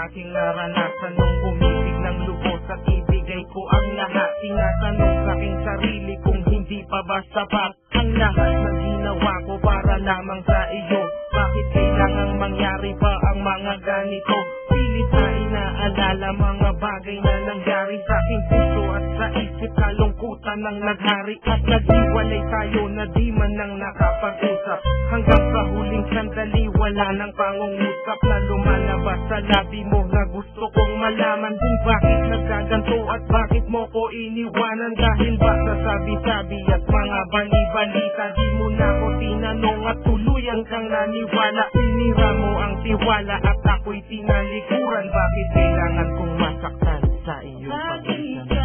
aking naranasan nung umibig ng lubos at ibigay ko ang lahat. Tinatanong sa aking sarili kung hindi pa ba sapat ang lahat ng ginawa ko para lamang sa iyo. Bakit kailangang mangyari pa ang mga ganito? Pilit na inaalala mga bagay na nangyari sa aking puso at sa isip. Kalungkutan ng naghari at naghiwalay tayo na di man nang nakapag-usap. Hanggang sa huling sandali wala nang pangungusap na lumalabas sa labi mo na gusto kong malaman kung bakit nagkaganto at bakit mo ko iniwanan. Dahil ba sa sabi-sabi at mga bali-balita di mo na ko tinanong at tuluyan kang naniwala. Sinira mo ang tiwala at ako'y tinalikuran. Bakit kailangan kong masaktan sa iyong pagitan?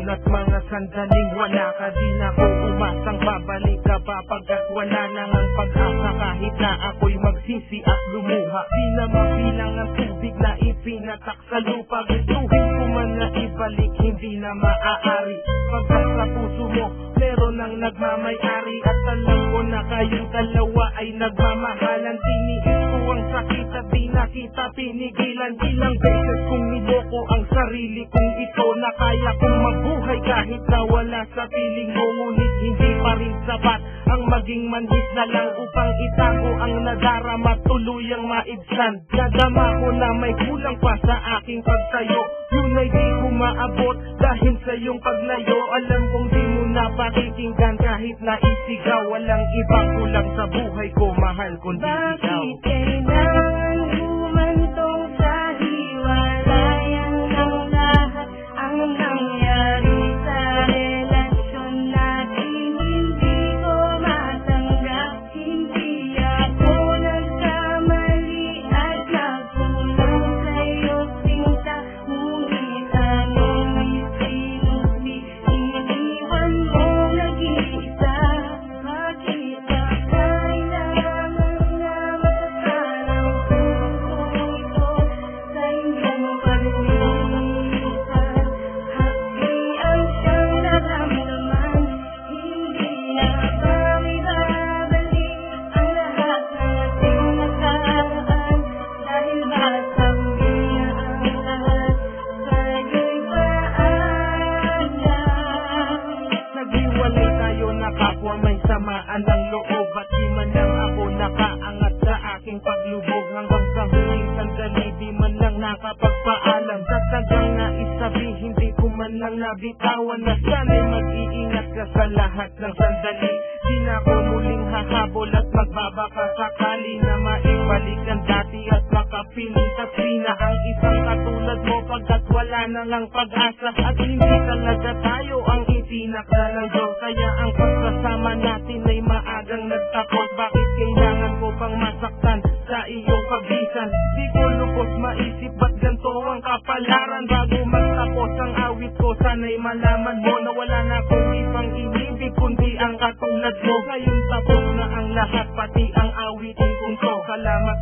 At mga sandaling wala ka, di na ko umasang babalik ka pa pagkat wala nang ang pag-asa. Kahit na ako'y magsisi at lumuha, di na mabilang ang tubig na ipinatak sa lupa. Gustuhin ko man na ibalik, hindi na maaari. Pagkat sa puso mo meron ang nagmamay-ari. At alam ko na kayong dalawa ay nagmamahalan. Tiniis ko ang sakit at di na kita pinigilan. Ilang beses kong niloko ang sarili kong ito na kaya kong mabuhay kahit na wala sa piling mo. Ngunit hindi pa rin sapat ang maging manhid na lang upang itago ang nadarama, tuluyang maibsan. Nadama ko na may kulang pa sa aking pagtayo. Yun ay di ko maabot dahil sa iyong paglayo. Alam kong di mo na pakikinggan kahit na isigaw. Walang ibang kulang sa buhay ko, mahal kundi ikaw. Bakit kailangan humantong sa hiwalayan ng lahat ang nangyari sa relasyon natin? Hindi ko matanggap, hindi ako nagkamali at nagkulang sa'yo sinta. Ngunit anong isinusli, iniwan mo nag-iisa. Bakit ba kailangan na masaktan ang puso ito sa iyong pag-iisan? Happy ang siyang naramdaman, hindi na ba ibabalik ang lahat ng ating nakaraan? Dahil ba sabi na ang lahat sa'yo'y paalam? Naghiwalay tayo na kapwa may samaan ng loob. At di man lang ako nakaangat sa aking paglubog. Hanggang sa huling sandali di man lang nakapagpaalam. Sa tagang naisabi hindi ko man lang nabitawan na sana'y mag-iingat ka sa lahat ng sandali. Di na ko muling hahabol at magbabaka sakali na maibalik ang dati at makapiling na ang isang katulad mo pagkat wala na lang pag-asa. At hindi talaga tayo ang itinakda ng Diyos. Kaya ang pagsasama natin ay maagang nagtapos. Bakit kailangan ko pang masaktan sa iyong pagitan? Di ko lubos maisip ba't ganito ang kapalaran. Bago magtapos ang awit ko, sana'y malaman mo na wala na akong ibang inibig kundi ang katulad mo. Ngayon tapos na ang lahat, pati ang awitin kong to. Salamat